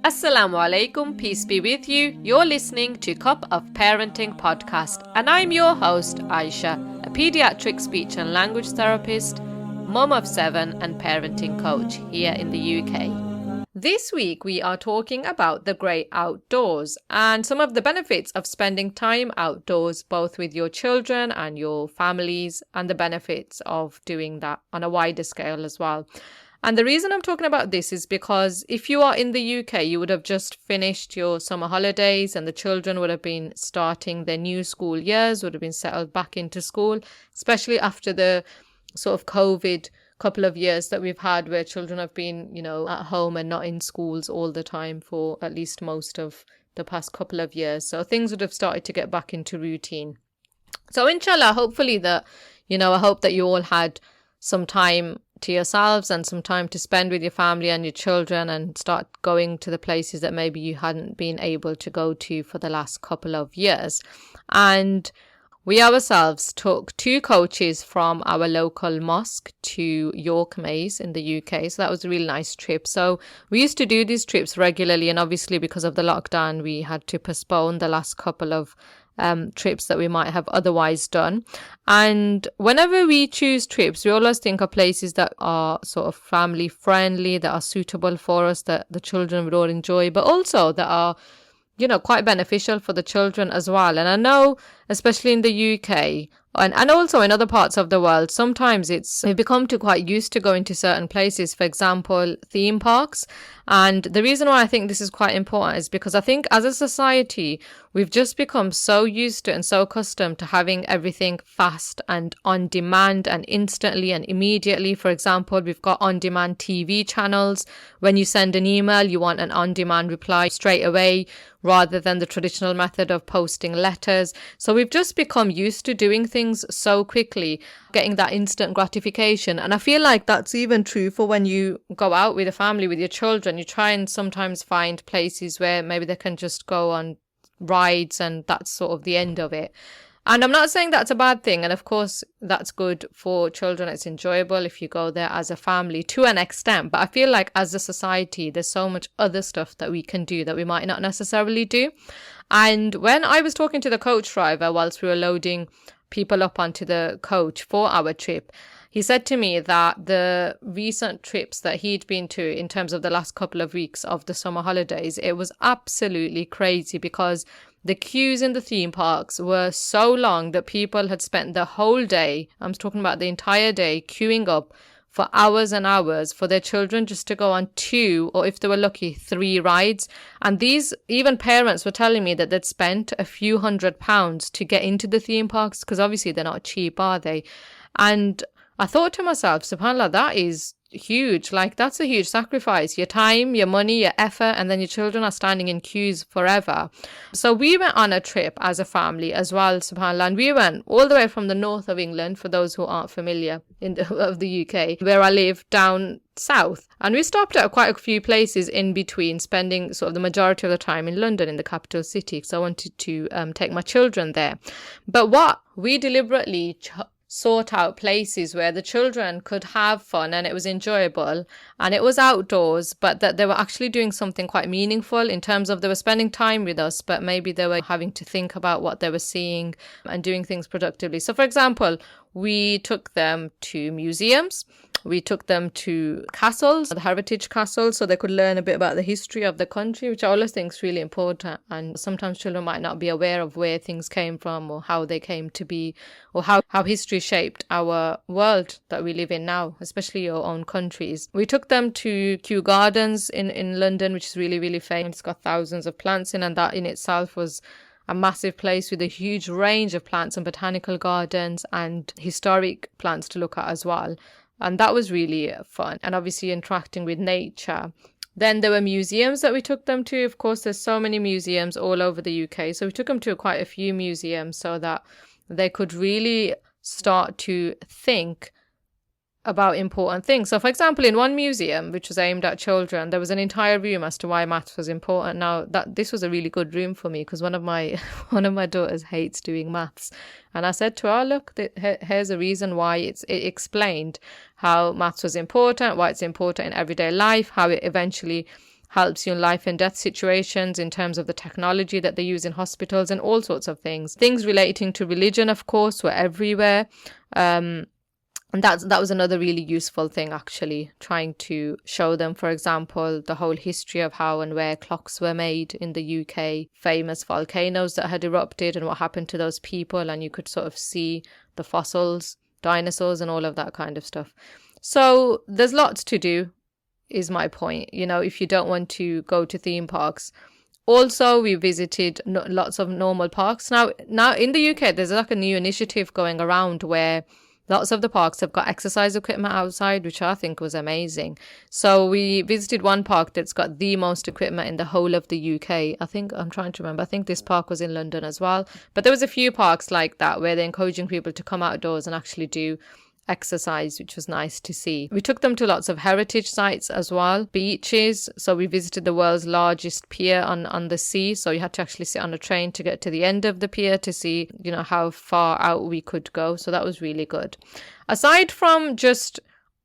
Assalamu alaikum, peace be with you. You're listening to Cup of Parenting podcast, and I'm your host, Aisha, a paediatric speech and language therapist, mum of 7, and parenting coach here in the UK. This week, we are talking about the great outdoors and some of the benefits of spending time outdoors, both with your children and your families, and the benefits of doing that on a wider scale as well. And the reason I'm talking about this is because if you are in the UK, you would have just finished your summer holidays and the children would have been starting their new school years, would have been settled back into school, especially after the sort of COVID couple of years that we've had where children have been, at home and not in schools all the time for at least most of the past couple of years. So things would have started to get back into routine. So inshallah, hopefully I hope that you all had some time to yourselves and some time to spend with your family and your children and start going to the places that maybe you hadn't been able to go to for the last couple of years. And we ourselves took 2 coaches from our local mosque to York Maze in the UK. So that was a really nice trip. So we used to do these trips regularly, and obviously because of the lockdown, we had to postpone the last couple of trips that we might have otherwise done. And whenever we choose trips, we always think of places that are sort of family friendly, that are suitable for us, that the children would all enjoy, but also that are quite beneficial for the children as well. And I know, especially in the UK and also in other parts of the world, sometimes we've become quite used to going to certain places, for example, theme parks. And the reason why I think this is quite important is because I think as a society, we've just become so used to and so accustomed to having everything fast and on demand and instantly and immediately. For example, we've got on-demand TV channels. When you send an email, you want an on-demand reply straight away rather than the traditional method of posting letters. So we've just become used to doing things so quickly, getting that instant gratification. And I feel like that's even true for when you go out with a family, with your children. You try and sometimes find places where maybe they can just go on rides and that's sort of the end of it. And I'm not saying that's a bad thing. And of course, that's good for children. It's enjoyable if you go there as a family to an extent. But I feel like as a society, there's so much other stuff that we can do that we might not necessarily do. And when I was talking to the coach driver whilst we were loading people up onto the coach for our trip, he said to me that the recent trips that he'd been to in terms of the last couple of weeks of the summer holidays, it was absolutely crazy because the queues in the theme parks were so long that people had spent the whole day, I'm talking about the entire day, queuing up for hours and hours for their children just to go on 2, or if they were lucky, 3 rides. And these, even parents were telling me that they'd spent a few £100s to get into the theme parks because obviously they're not cheap, are they? And I thought to myself, subhanAllah, that is huge. Like, that's a huge sacrifice. Your time, your money, your effort, and then your children are standing in queues forever. So we went on a trip as a family as well, subhanAllah, and we went all the way from the north of England, for those who aren't familiar of the UK, where I live, down south. And we stopped at quite a few places in between, spending sort of the majority of the time in London, in the capital city, because I wanted to take my children there. But what we deliberately sort out places where the children could have fun and it was enjoyable and it was outdoors, but that they were actually doing something quite meaningful in terms of they were spending time with us, but maybe they were having to think about what they were seeing and doing things productively. So for example, we took them to museums. We took them to castles, the heritage castles, so they could learn a bit about the history of the country, which I always think is really important. And sometimes children might not be aware of where things came from or how they came to be, or how history shaped our world that we live in now, especially your own countries. We took them to Kew Gardens in London, which is really, really famous. It's got thousands of plants in, and that in itself was a massive place with a huge range of plants and botanical gardens and historic plants to look at as well. And that was really fun. And obviously interacting with nature. Then there were museums that we took them to. Of course, there's so many museums all over the UK. So we took them to quite a few museums so that they could really start to think about important things. So for example, in one museum, which was aimed at children, there was an entire room as to why maths was important. Now, this was a really good room for me because one of my daughters hates doing maths. And I said to her, look, here's a reason why. It explained how maths was important, why it's important in everyday life, how it eventually helps you in life and death situations in terms of the technology that they use in hospitals and all sorts of things. Things relating to religion, of course, were everywhere. And that was another really useful thing, actually, trying to show them, for example, the whole history of how and where clocks were made in the UK, famous volcanoes that had erupted and what happened to those people. And you could sort of see the fossils, dinosaurs and all of that kind of stuff. So there's lots to do, is my point, if you don't want to go to theme parks. Also, we visited lots of normal parks. Now in the UK, there's like a new initiative going around where lots of the parks have got exercise equipment outside, which I think was amazing. So we visited one park that's got the most equipment in the whole of the UK. I'm trying to remember. I think this park was in London as well. But there was a few parks like that where they're encouraging people to come outdoors and actually do exercise, which was nice to see. We took them to lots of heritage sites as well, beaches. So we visited the world's largest pier on the sea. So you had to actually sit on a train to get to the end of the pier to see, how far out we could go. So that was really good. Aside from just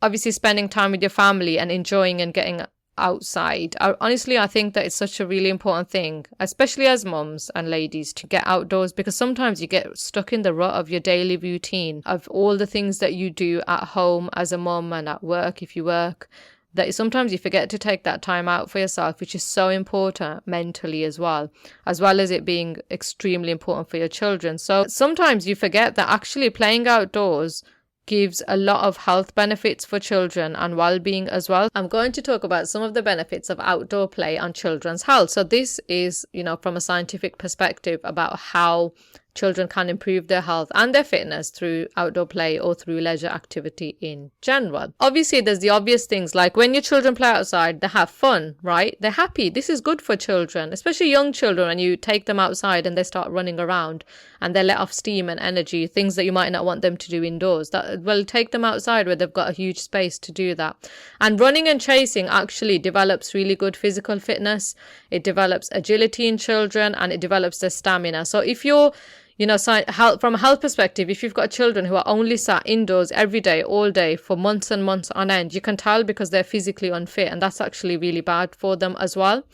obviously spending time with your family and enjoying and getting outside, honestly, I think that it's such a really important thing, especially as mums and ladies, to get outdoors, because sometimes you get stuck in the rut of your daily routine of all the things that you do at home as a mum and at work if you work, that sometimes you forget to take that time out for yourself, which is so important mentally as well as it being extremely important for your children. So sometimes you forget that actually playing outdoors gives a lot of health benefits for children and well-being as well. I'm going to talk about some of the benefits of outdoor play on children's health. So this is, from a scientific perspective about how children can improve their health and their fitness through outdoor play or through leisure activity in general. Obviously, there's the obvious things like when your children play outside, they have fun, right? They're happy. This is good for children, especially young children, when you take them outside and they start running around and they let off steam and energy, things that you might not want them to do indoors. Take them outside where they've got a huge space to do that. And running and chasing actually develops really good physical fitness. It develops agility in children and it develops their stamina. So if you're from a health perspective, if you've got children who are only sat indoors every day, all day for months and months on end, you can tell because they're physically unfit, and that's actually really bad for them as well.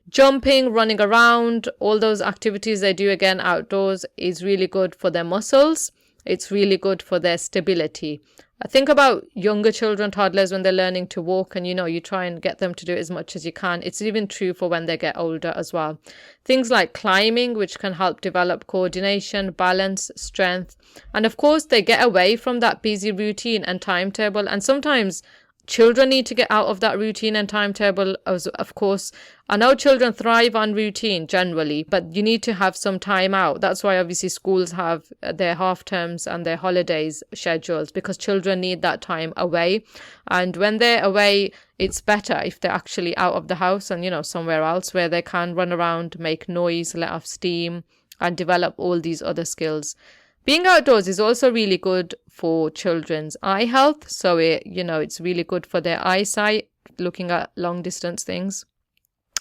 Jumping, running around, all those activities they do again outdoors is really good for their muscles. It's really good for their stability. I think about younger children, toddlers, when they're learning to walk and, you try and get them to do it as much as you can. It's even true for when they get older as well. Things like climbing, which can help develop coordination, balance, strength. And of course, they get away from that busy routine and timetable. And sometimes children need to get out of that routine and timetable, of course. I know children thrive on routine generally, but you need to have some time out. That's why obviously schools have their half terms and their holidays schedules, because children need that time away. And when they're away, it's better if they're actually out of the house and, somewhere else where they can run around, make noise, let off steam, and develop all these other skills. Being outdoors is also really good for children's eye health. So it's really good for their eyesight, looking at long distance things.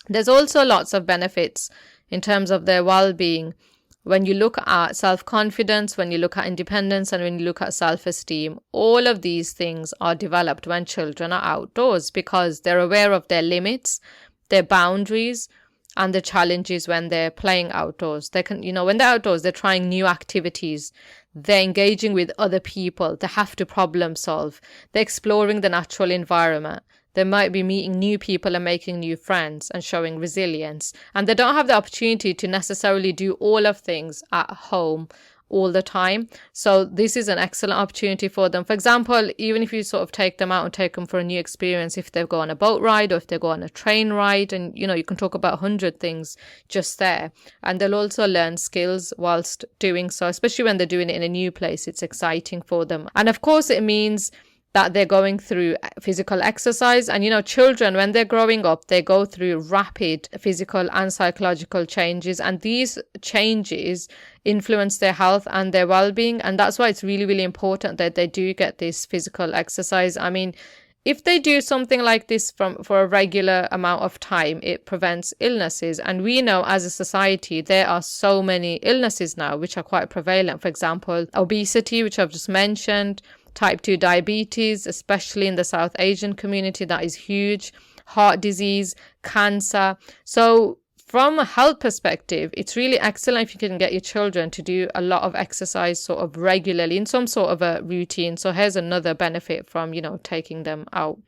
There's also lots of benefits in terms of their well-being when you look at self-confidence, when you look at independence, and when you look at self-esteem. All of these things are developed when children are outdoors because they're aware of their limits, their boundaries, and the challenges when they're playing outdoors. They can, when they're outdoors, they're trying new activities. They're engaging with other people. They have to problem solve. They're exploring the natural environment. They might be meeting new people and making new friends and showing resilience. And they don't have the opportunity to necessarily do all of things at home all the time. So this is an excellent opportunity for them. For example, even if you sort of take them out and take them for a new experience, if they go on a boat ride or if they go on a train ride, and you can talk about 100 things just there. And they'll also learn skills whilst doing so, especially when they're doing it in a new place. It's exciting for them. And of course, it means that they're going through physical exercise. And, children, when they're growing up, they go through rapid physical and psychological changes. And these changes influence their health and their well-being. And that's why it's really, really important that they do get this physical exercise. I mean, if they do something like this for a regular amount of time, it prevents illnesses. And we know as a society, there are so many illnesses now which are quite prevalent. For example, obesity, which I've just mentioned, type 2 diabetes, especially in the South Asian community, that is huge. heart disease, cancer. So from a health perspective, it's really excellent if you can get your children to do a lot of exercise sort of regularly in some sort of a routine. So here's another benefit from, taking them out.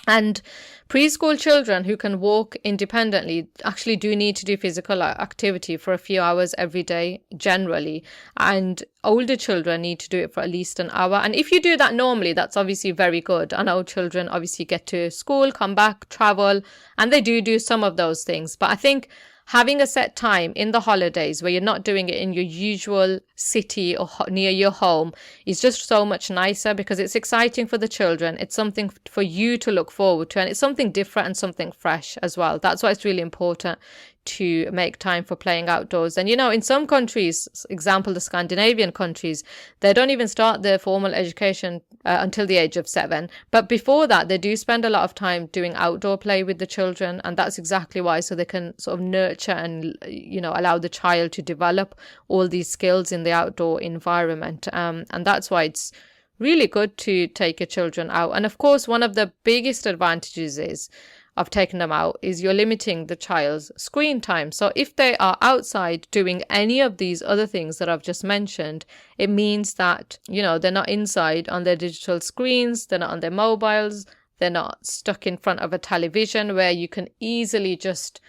And preschool children who can walk independently actually do need to do physical activity for a few hours every day generally. And older children need to do it for at least an hour. And if you do that normally, that's obviously very good. And our children obviously get to school, come back, travel, and they do some of those things. But I think having a set time in the holidays where you're not doing it in your usual city or near your home is just so much nicer, because it's exciting for the children. It's something for you to look forward to, and it's something different and something fresh as well. That's why it's really important to make time for playing outdoors. And in some countries, example the Scandinavian countries, they don't even start their formal education until the age of 7. But before that, they do spend a lot of time doing outdoor play with the children, and that's exactly why, so they can sort of nurture and allow the child to develop all these skills in the outdoor environment. And that's why it's really good to take your children out. And of course, one of the biggest advantages of taking them out is you're limiting the child's screen time. So if they are outside doing any of these other things that I've just mentioned, it means that, they're not inside on their digital screens, they're not on their mobiles, they're not stuck in front of a television where you can easily just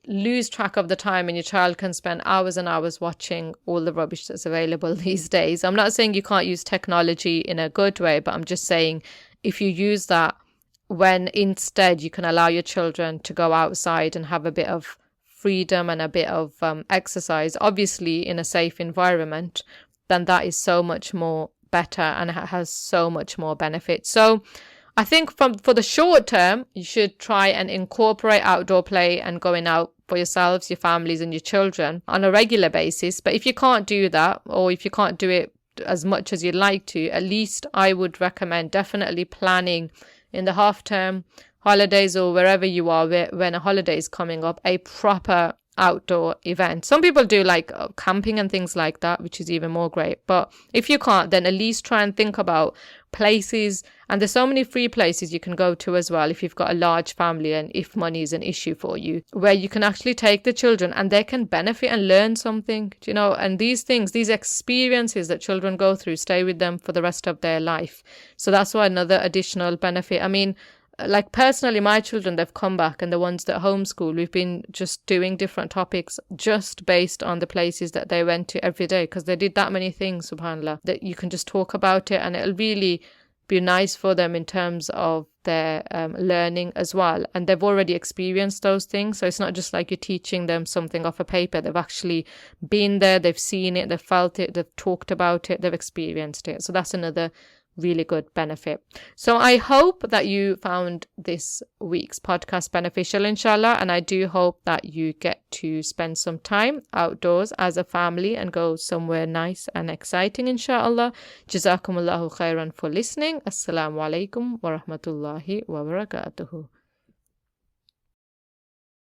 lose track of the time, and your child can spend hours and hours watching all the rubbish that's available these days. I'm not saying you can't use technology in a good way, but I'm just saying if you use that when instead you can allow your children to go outside and have a bit of freedom and a bit of exercise, obviously in a safe environment, then that is so much more better and it has so much more benefit. So I think for the short term, you should try and incorporate outdoor play and going out for yourselves, your families and your children on a regular basis. But if you can't do that, or if you can't do it as much as you'd like to, at least I would recommend definitely planning in the half-term holidays or wherever you are, when a holiday is coming up, a proper outdoor event. Some people do like camping and things like that, which is even more great. But if you can't, then at least try and think about places. And there's so many free places you can go to as well if you've got a large family and if money is an issue for you, where you can actually take the children and they can benefit and learn something, and these things, these experiences that children go through stay with them for the rest of their life. So that's why another additional benefit. I mean, like personally, my children, they've come back, and the ones that homeschool, we've been just doing different topics just based on the places that they went to every day, because they did that many things, subhanAllah, that you can just talk about it, and it'll really be nice for them in terms of their learning as well. And they've already experienced those things, so it's not just like you're teaching them something off a paper. They've actually been there, they've seen it, they've felt it, they've talked about it, they've experienced it. So that's another really good benefit. So I hope that you found this week's podcast beneficial, inshallah, and I do hope that you get to spend some time outdoors as a family and go somewhere nice and exciting, inshallah. Jazakumullahu khairan for listening. Assalamu alaikum wa rahmatullahi wa barakatuhu.